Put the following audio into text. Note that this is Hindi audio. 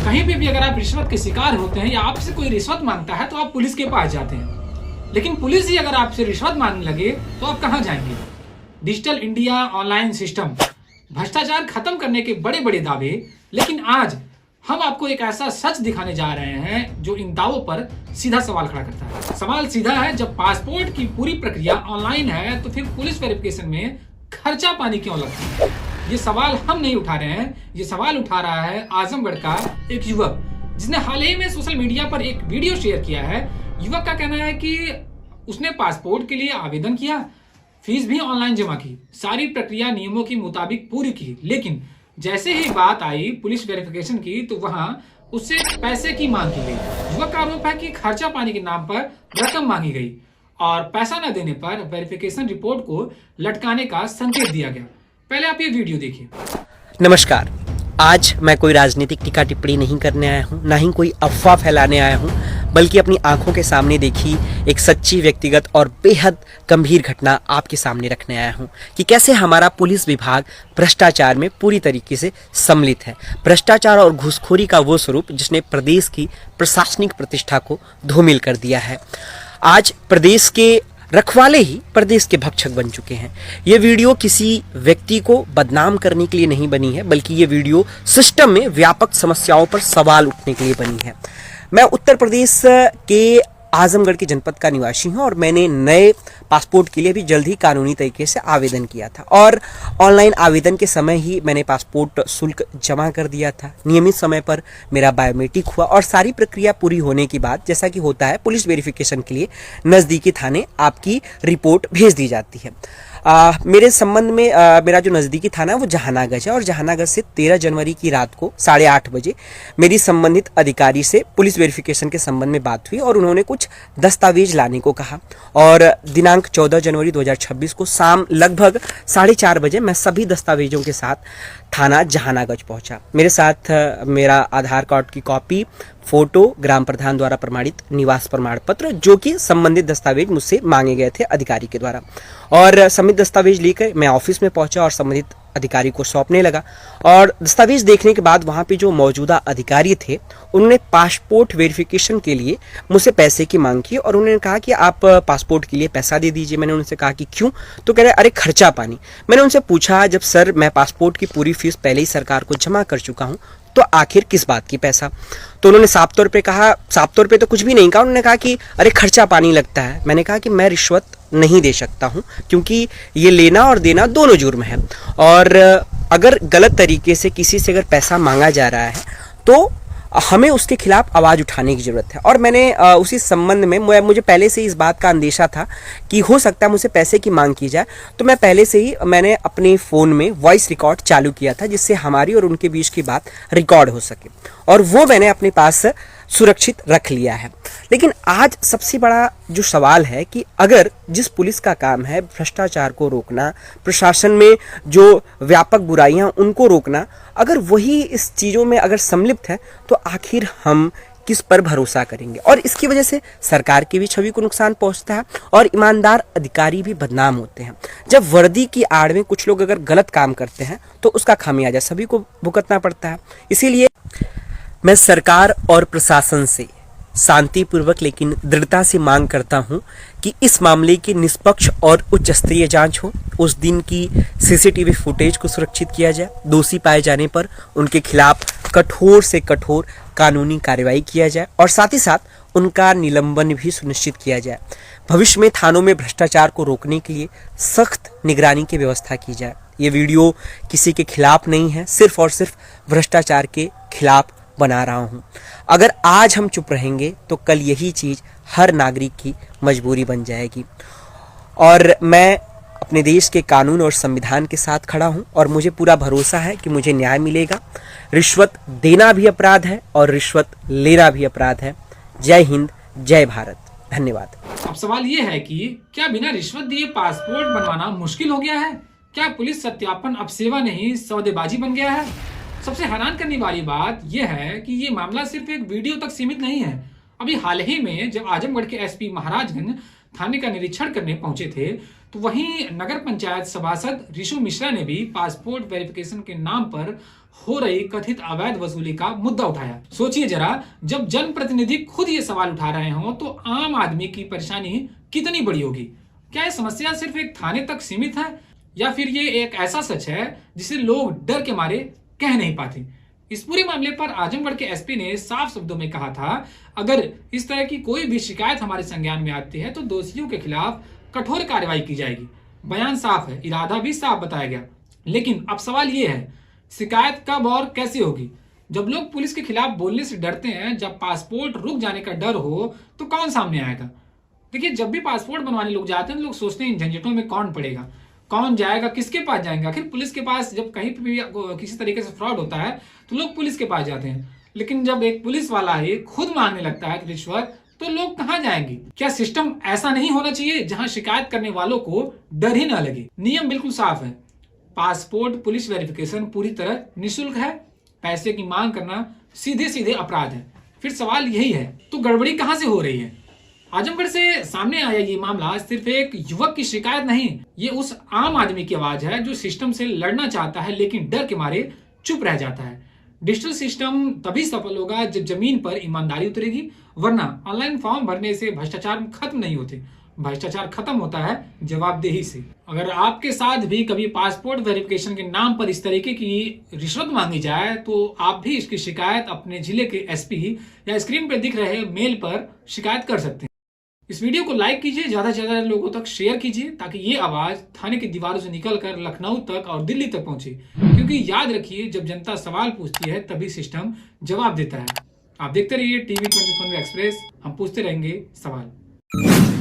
कहीं भी अगर आप रिश्वत के शिकार होते हैं या आपसे कोई रिश्वत मांगता है तो आप पुलिस के पास जाते हैं, लेकिन पुलिस ही अगर आपसे रिश्वत मांगने लगे तो आप कहां जाएंगे? डिजिटल इंडिया, ऑनलाइन सिस्टम, भ्रष्टाचार खत्म करने के बड़े बड़े दावे, लेकिन आज हम आपको एक ऐसा सच दिखाने जा रहे हैं जो इन दावों पर सीधा सवाल खड़ा करता है। सवाल सीधा है, जब पासपोर्ट की पूरी प्रक्रिया ऑनलाइन है तो फिर पुलिस वेरिफिकेशन में खर्चा पानी क्यों लगता है? ये सवाल हम नहीं उठा रहे हैं, ये सवाल उठा रहा है आजमगढ़ का एक युवक, जिसने हाल ही में सोशल मीडिया पर एक वीडियो शेयर किया है। युवक का कहना है कि उसने पासपोर्ट के लिए आवेदन किया, फीस भी ऑनलाइन जमा की, सारी प्रक्रिया नियमों के मुताबिक पूरी की, लेकिन जैसे ही बात आई पुलिस वेरिफिकेशन की तो वहां उससे पैसे की मांग की गई। युवक का आरोप है कि खर्चा पानी के नाम पर रकम मांगी गई और पैसा न देने पर वेरिफिकेशन रिपोर्ट को लटकाने का संकेत दिया गया। पहले आप ये वीडियो देखिए। नमस्कार, आज मैं कोई राजनीतिक टीका टिप्पणी नहीं करने आया हूँ, ना ही कोई अफवाह फैलाने आया हूँ, बल्कि अपनी आंखों के सामने देखी एक सच्ची, व्यक्तिगत और बेहद गंभीर घटना आपके सामने रखने आया हूँ कि कैसे हमारा पुलिस विभाग भ्रष्टाचार में पूरी तरीके से सम्मिलित है। भ्रष्टाचार और घूसखोरी का वो स्वरूप जिसने प्रदेश की प्रशासनिक प्रतिष्ठा को धूमिल कर दिया है। आज प्रदेश के रखवाले ही प्रदेश के भक्षक बन चुके हैं। ये वीडियो किसी व्यक्ति को बदनाम करने के लिए नहीं बनी है, बल्कि ये वीडियो सिस्टम में व्यापक समस्याओं पर सवाल उठने के लिए बनी है। मैं उत्तर प्रदेश के आजमगढ़ के जनपद का निवासी हूं और मैंने नए पासपोर्ट के लिए भी जल्द ही कानूनी तरीके से आवेदन किया था और ऑनलाइन आवेदन के समय ही मैंने पासपोर्ट शुल्क जमा कर दिया था। नियमित समय पर मेरा बायोमेट्रिक हुआ और सारी प्रक्रिया पूरी होने के बाद, जैसा कि होता है, पुलिस वेरिफिकेशन के लिए नज़दीकी थाने आपकी रिपोर्ट भेज दी जाती है। मेरे संबंध में मेरा जो नज़दीकी थाना है वो जहानागंज है और जहानागंज से 13 जनवरी की रात को 8:30 बजे मेरी संबंधित अधिकारी से पुलिस वेरिफिकेशन के संबंध में बात हुई और उन्होंने कुछ दस्तावेज लाने को कहा और दिनांक 14 जनवरी 2026 को शाम लगभग 4:30 बजे मैं सभी दस्तावेजों के साथ थाना जहानागंज पहुंचा। मेरे साथ मेरा आधार कार्ड की कॉपी, फोटो, ग्राम प्रधान द्वारा प्रमाणित निवास प्रमाण पत्र, जो कि संबंधित दस्तावेज मुझसे मांगे गए थे अधिकारी के द्वारा, और संबंधित दस्तावेज लेकर मैं ऑफिस में पहुंचा और संबंधित अधिकारी को सौंपने लगा। और दस्तावेज देखने के बाद वहां पे जो मौजूदा अधिकारी थे उन्होंने पासपोर्ट वेरिफिकेशन के लिए मुझसे पैसे की मांग की और उन्होंने कहा कि आप पासपोर्ट के लिए पैसा दे दीजिए। मैंने उनसे कहा कि क्यों? तो कह रहे अरे खर्चा पानी। मैंने उनसे पूछा, जब सर मैं पासपोर्ट की पूरी फीस पहले ही सरकार को जमा कर चुका हूँ तो आखिर किस बात की पैसा? तो उन्होंने साफ तौर पे कहा, साफ तौर पे तो कुछ भी नहीं कहा, उन्होंने कहा कि अरे खर्चा पानी लगता है। मैंने कहा कि मैं रिश्वत नहीं दे सकता हूं क्योंकि ये लेना और देना दोनों जुर्म है और अगर गलत तरीके से किसी से अगर पैसा मांगा जा रहा है तो हमें उसके खिलाफ आवाज़ उठाने की ज़रूरत है। और मैंने उसी संबंध में मुझे पहले से ही इस बात का अंदेशा था कि हो सकता है मुझसे पैसे की मांग की जाए, तो मैं पहले से ही मैंने अपने फ़ोन में वॉइस रिकॉर्ड चालू किया था जिससे हमारी और उनके बीच की बात रिकॉर्ड हो सके और वो मैंने अपने पास सुरक्षित रख लिया है। लेकिन आज सबसे बड़ा जो सवाल है कि अगर जिस पुलिस का काम है भ्रष्टाचार को रोकना, प्रशासन में जो व्यापक बुराइयां उनको रोकना, अगर वही इस चीज़ों में अगर सम्मिलित है तो आखिर हम किस पर भरोसा करेंगे? और इसकी वजह से सरकार की भी छवि को नुकसान पहुंचता है और ईमानदार अधिकारी भी बदनाम होते हैं। जब वर्दी की आड़ में कुछ लोग अगर गलत काम करते हैं तो उसका खामियाजा सभी को भुगतना पड़ता है। इसीलिए मैं सरकार और प्रशासन से शांतिपूर्वक लेकिन दृढ़ता से मांग करता हूं कि इस मामले की निष्पक्ष और उच्च स्तरीय जांच हो। उस दिन की सीसीटीवी फुटेज को सुरक्षित किया जाए। दोषी पाए जाने पर उनके खिलाफ कठोर से कठोर कानूनी कार्रवाई किया जाए और साथ ही साथ उनका निलंबन भी सुनिश्चित किया जाए। भविष्य में थानों में भ्रष्टाचार को रोकने के लिए सख्त निगरानी की व्यवस्था की जाए। ये वीडियो किसी के खिलाफ नहीं है, सिर्फ और सिर्फ भ्रष्टाचार के खिलाफ बना रहा हूं। अगर आज हम चुप रहेंगे तो कल यही चीज हर नागरिक की मजबूरी बन जाएगी। और मैं अपने देश के कानून और संविधान के साथ खड़ा हूं और मुझे पूरा भरोसा है कि मुझे न्याय मिलेगा। रिश्वत देना भी अपराध है और रिश्वत लेना भी अपराध है। जय हिंद, जय भारत, धन्यवाद। अब सवाल ये है कि क्या बिना रिश्वत दिए पासपोर्ट बनवाना मुश्किल हो गया है? क्या पुलिस सत्यापन अब सेवा नहीं सौदेबाजी बन गया है? सबसे हैरान करने वाली बात यह है कि ये मामला सिर्फ एक वीडियो तक सीमित नहीं है। अभी हाल ही में जब आजमगढ़ के एसपी महाराजगंज थाने का निरीक्षण करने पहुंचे थे तो वहीं नगर पंचायत सभासद ऋषु मिश्रा ने भी पासपोर्ट वेरिफिकेशन के नाम पर हो रही कथित अवैध वसूली का मुद्दा उठाया। सोचिए जरा, जब जनप्रतिनिधि खुद ये सवाल उठा रहे हों तो आम आदमी की परेशानी कितनी बड़ी होगी। क्या ये समस्या सिर्फ एक थाने तक सीमित है या फिर ये एक ऐसा सच है जिसे लोग डर के मारे कह नहीं पाते। इस पूरे मामले पर आजमगढ़ के एसपी ने साफ शब्दों में कहा था, अगर इस तरह की कोई भी शिकायत हमारे संज्ञान में आती है तो दोषियों के खिलाफ कठोर कार्रवाई की जाएगी। बयान साफ है, इरादा भी साफ बताया गया। लेकिन अब सवाल ये है, शिकायत कब और कैसे होगी? जब लोग पुलिस के खिलाफ बोलने से डरते हैं, जब पासपोर्ट रुक जाने का डर हो, तो कौन सामने आएगा? देखिए, जब भी पासपोर्ट बनवाने लोग जाते हैं, लोग सोचते हैं इन झंझटों में कौन पड़ेगा, कौन जाएगा, किसके पास जाएंगे। आखिर पुलिस के पास जब कहीं पे भी किसी तरीके से फ्रॉड होता है तो लोग पुलिस के पास जाते हैं। लेकिन जब एक पुलिस वाला ही खुद मांगने लगता है रिश्वत, तो लोग कहां जाएंगे? क्या सिस्टम ऐसा नहीं होना चाहिए जहां शिकायत करने वालों को डर ही ना लगे? नियम बिल्कुल साफ है, पासपोर्ट पुलिस वेरिफिकेशन पूरी तरह निःशुल्क है, पैसे की मांग करना सीधे सीधे अपराध है। फिर सवाल यही है, तो गड़बड़ी कहां से हो रही है? आजमगढ़ से सामने आया ये मामला सिर्फ एक युवक की शिकायत नहीं, ये उस आम आदमी की आवाज है जो सिस्टम से लड़ना चाहता है लेकिन डर के मारे चुप रह जाता है। डिजिटल सिस्टम तभी सफल होगा जब जमीन पर ईमानदारी उतरेगी, वरना ऑनलाइन फॉर्म भरने से भ्रष्टाचार खत्म नहीं होते। भ्रष्टाचार खत्म होता है जवाबदेही से। अगर आपके साथ भी कभी पासपोर्ट वेरिफिकेशन के नाम पर इस तरीके की रिश्वत मांगी जाए तो आप भी इसकी शिकायत अपने जिले के एसपी या स्क्रीन पर दिख रहे मेल पर शिकायत कर सकते हैं। इस वीडियो को लाइक कीजिए, ज्यादा से ज्यादा लोगों तक शेयर कीजिए ताकि ये आवाज थाने की दीवारों से निकलकर लखनऊ तक और दिल्ली तक पहुंचे। क्योंकि याद रखिए, जब जनता सवाल पूछती है तभी सिस्टम जवाब देता है। आप देखते रहिए टीवी 24 एक्सप्रेस, हम पूछते रहेंगे सवाल।